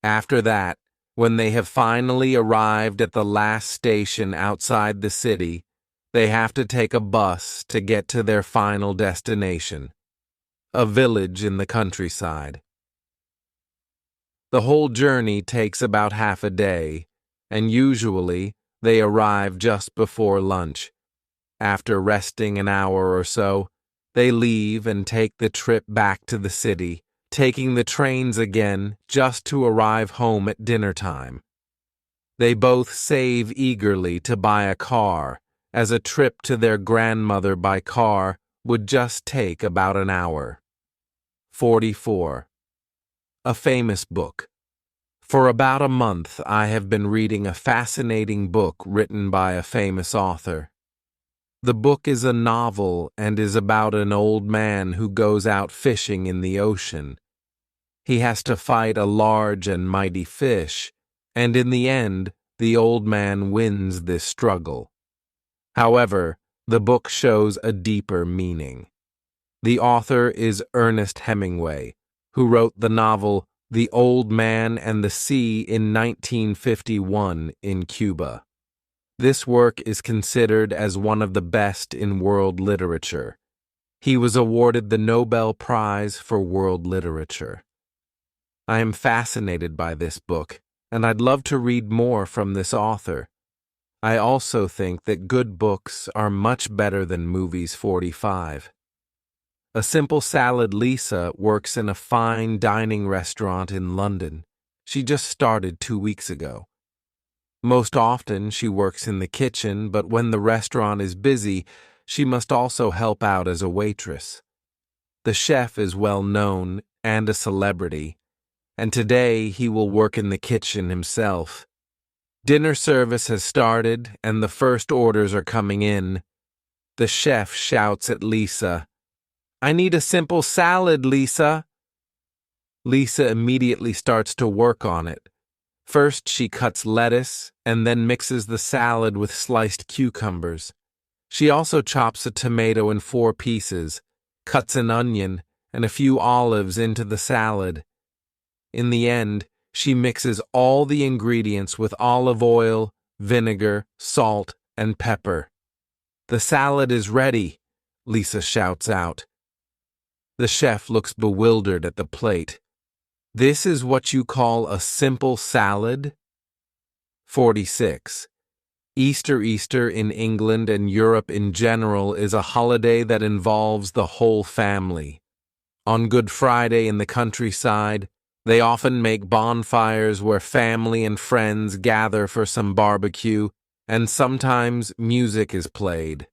After that, when they have finally arrived at the last station outside the city, they have to take a bus to get to their final destination, a village in the countryside. The whole journey takes about half a day, and usually they arrive just before lunch. After resting an hour or so, they leave and take the trip back to the city, taking the trains again just to arrive home at dinner time. They both save eagerly to buy a car, as a trip to their grandmother by car would just take about an hour. 44. A famous book. For about a month, I have been reading a fascinating book written by a famous author. The book is a novel and is about an old man who goes out fishing in the ocean. He has to fight a large and mighty fish, and in the end, the old man wins this struggle. However, the book shows a deeper meaning. The author is Ernest Hemingway, who wrote the novel The Old Man and the Sea in 1951 in Cuba. This work is considered as one of the best in world literature. He was awarded the Nobel Prize for World Literature. I am fascinated by this book, and I'd love to read more from this author. I also think that good books are much better than movies. 45. A Simple Salad Lisa works in a fine dining restaurant in London. She just started 2 weeks ago. Most often, she works in the kitchen, but when the restaurant is busy, she must also help out as a waitress. The chef is well known and a celebrity, and today he will work in the kitchen himself. Dinner service has started, and the first orders are coming in. The chef shouts at Lisa, "I need a simple salad, Lisa." Lisa immediately starts to work on it. First, she cuts lettuce and then mixes the salad with sliced cucumbers. She also chops a tomato in 4 pieces, cuts an onion and a few olives into the salad. In the end, she mixes all the ingredients with olive oil, vinegar, salt, and pepper. "The salad is ready," Lisa shouts out. The chef looks bewildered at the plate. "This is what you call a simple salad?" 46. Easter in England and Europe in general is a holiday that involves the whole family. On Good Friday in the countryside, they often make bonfires where family and friends gather for some barbecue, and sometimes music is played.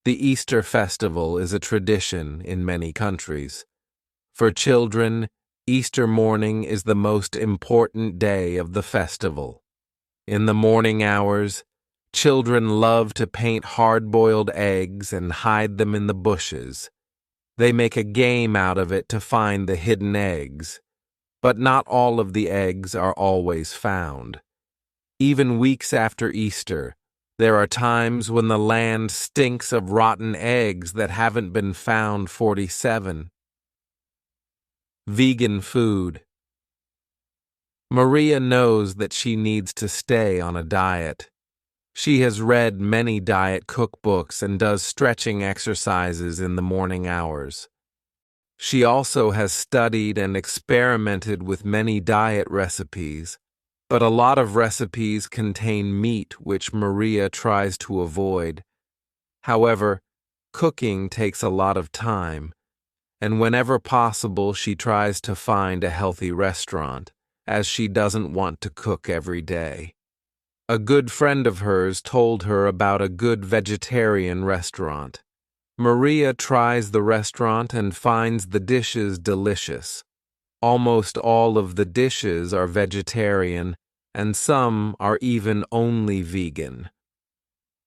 The Easter festival is a tradition in many countries. For children, Easter morning is the most important day of the festival. In the morning hours, children love to paint hard-boiled eggs and hide them in the bushes. They make a game out of it to find the hidden eggs, but not all of the eggs are always found. Even weeks after Easter, there are times when the land stinks of rotten eggs that haven't been found. 47. Vegan food. Maria knows that she needs to stay on a diet. She has read many diet cookbooks and does stretching exercises in the morning hours. She also has studied and experimented with many diet recipes, but a lot of recipes contain meat which Maria tries to avoid. However, cooking takes a lot of time, and whenever possible she tries to find a healthy restaurant, as she doesn't want to cook every day. A good friend of hers told her about a good vegetarian restaurant. Maria tries the restaurant and finds the dishes delicious. Almost all of the dishes are vegetarian, and some are even only vegan.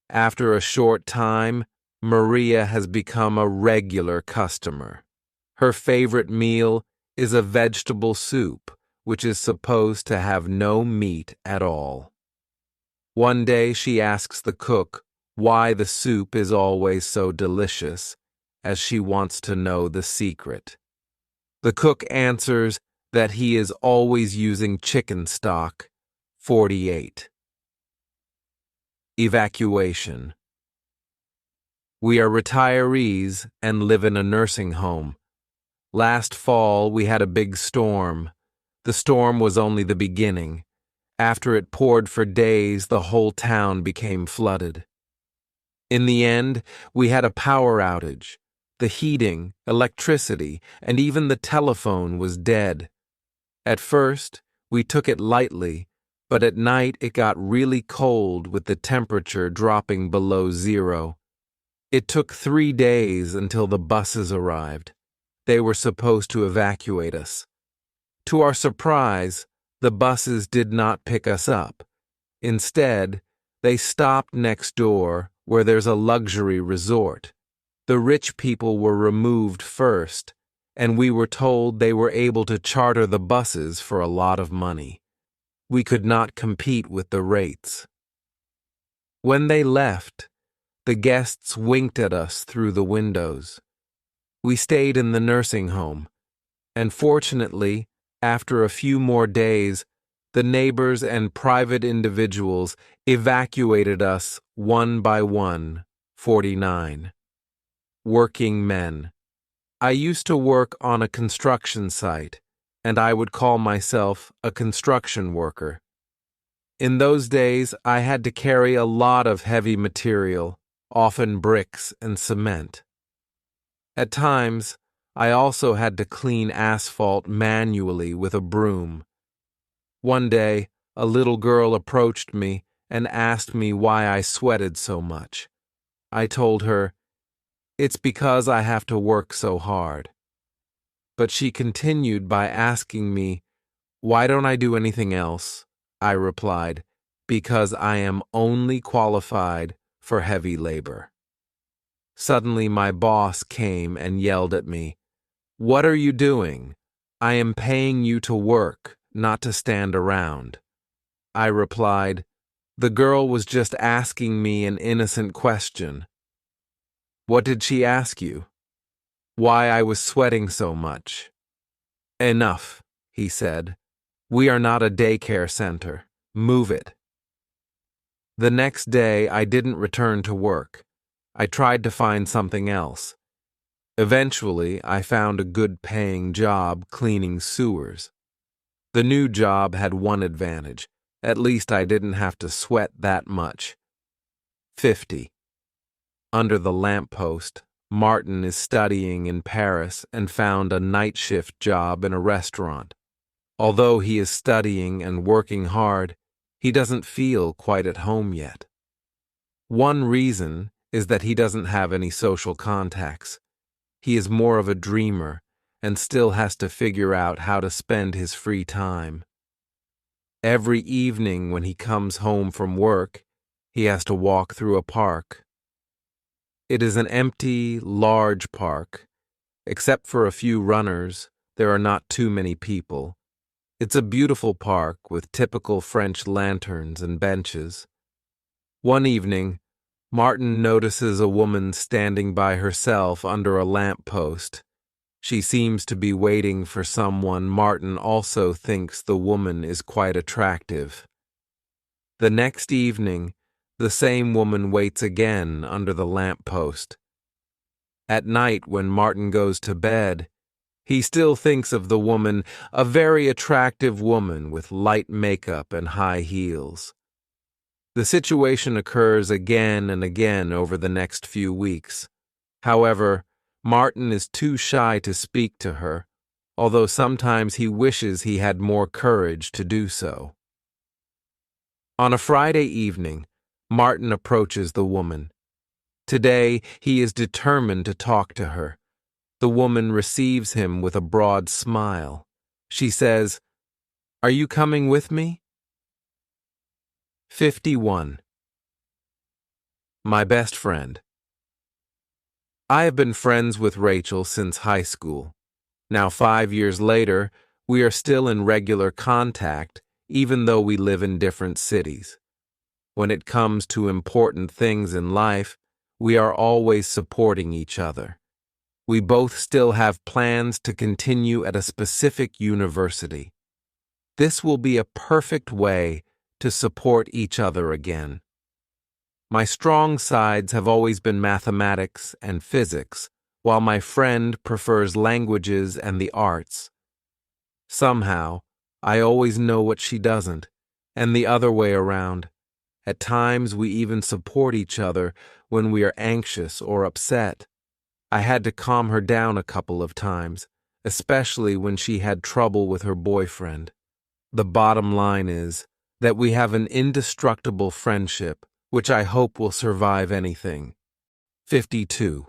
After a short time, Maria has become a regular customer. Her favorite meal is a vegetable soup, which is supposed to have no meat at all. One day she asks the cook why the soup is always so delicious, as she wants to know the secret. The cook answers that he is always using chicken stock. 48. Evacuation. We are retirees and live in a nursing home. Last fall, we had a big storm. The storm was only the beginning. After it poured for days, the whole town became flooded. In the end, we had a power outage. The heating, electricity, and even the telephone was dead. At first, we took it lightly, but at night it got really cold with the temperature dropping below 0. It took 3 days until the buses arrived. They were supposed to evacuate us. To our surprise, the buses did not pick us up. Instead, they stopped next door, where there's a luxury resort. The rich people were removed first, and we were told they were able to charter the buses for a lot of money. We could not compete with the rates. When they left, the guests winked at us through the windows. We stayed in the nursing home, and fortunately, after a few more days, the neighbors and private individuals evacuated us one by one. 49. Working men. I used to work on a construction site, and I would call myself a construction worker. In those days, I had to carry a lot of heavy material, often bricks and cement. At times, I also had to clean asphalt manually with a broom. One day, a little girl approached me and asked me why I sweated so much. I told her, "It's because I have to work so hard." But she continued by asking me, "Why don't I do anything else?" I replied, "Because I am only qualified for heavy labor." Suddenly my boss came and yelled at me, "What are you doing? I am paying you to work, not to stand around." I replied, "The girl was just asking me an innocent question." "What did she ask you?" "Why I was sweating so much." "Enough," he said. "We are not a daycare center. Move it." The next day, I didn't return to work. I tried to find something else. Eventually, I found a good-paying job cleaning sewers. The new job had one advantage. At least I didn't have to sweat that much. 50. Under the lamppost, Martin is studying in Paris and found a night shift job in a restaurant. Although he is studying and working hard, he doesn't feel quite at home yet. One reason is that he doesn't have any social contacts. He is more of a dreamer and still has to figure out how to spend his free time. Every evening when he comes home from work, he has to walk through a park. It is an empty, large park. Except for a few runners, there are not too many people. It's a beautiful park with typical French lanterns and benches. One evening, Martin notices a woman standing by herself under a lamppost. She seems to be waiting for someone. Martin also thinks the woman is quite attractive. The next evening, the same woman waits again under the lamppost. At night, when Martin goes to bed, he still thinks of the woman, a very attractive woman with light makeup and high heels. The situation occurs again and again over the next few weeks. However, Martin is too shy to speak to her, although sometimes he wishes he had more courage to do so. On a Friday evening, Martin approaches the woman. Today, he is determined to talk to her. The woman receives him with a broad smile. She says, "Are you coming with me?" 51. My best friend. I have been friends with Rachel since high school. Now 5 years later, we are still in regular contact, even though we live in different cities. When it comes to important things in life, we are always supporting each other. We both still have plans to continue at a specific university. This will be a perfect way to support each other again. My strong sides have always been mathematics and physics, while my friend prefers languages and the arts. Somehow, I always know what she doesn't, and the other way around. At times, we even support each other when we are anxious or upset. I had to calm her down a couple of times, especially when she had trouble with her boyfriend. The bottom line is that we have an indestructible friendship, which I hope will survive anything. 52.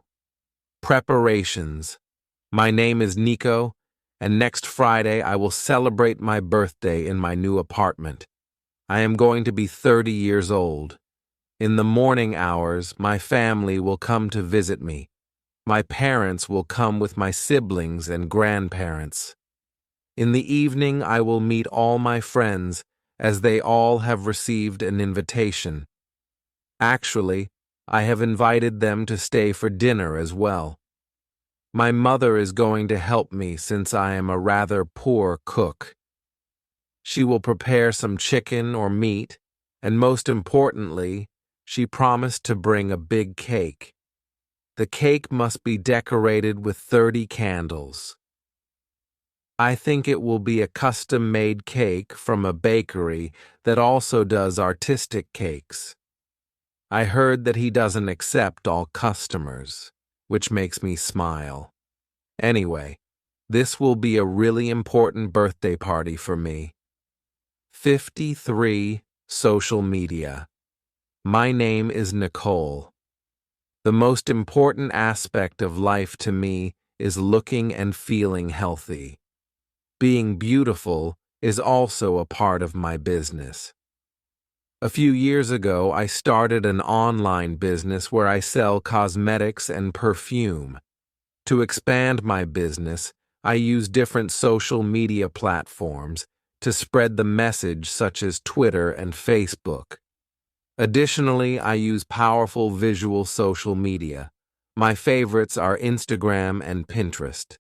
Preparations. My name is Nico, and next Friday I will celebrate my birthday in my new apartment. I am going to be 30 years old. In the morning hours, my family will come to visit me. My parents will come with my siblings and grandparents. In the evening, I will meet all my friends, as they all have received an invitation. Actually, I have invited them to stay for dinner as well. My mother is going to help me since I am a rather poor cook. She will prepare some chicken or meat, and most importantly, she promised to bring a big cake. The cake must be decorated with 30 candles. I think it will be a custom-made cake from a bakery that also does artistic cakes. I heard that he doesn't accept all customers, which makes me smile. Anyway, this will be a really important birthday party for me. 53. Social media. My name is Nicole. The most important aspect of life to me is looking and feeling healthy. Being beautiful is also a part of my business. A few years ago, I started an online business where I sell cosmetics and perfume. To expand my business, I use different social media platforms to spread the message, such as Twitter and Facebook. Additionally, I use powerful visual social media. My favorites are Instagram and Pinterest.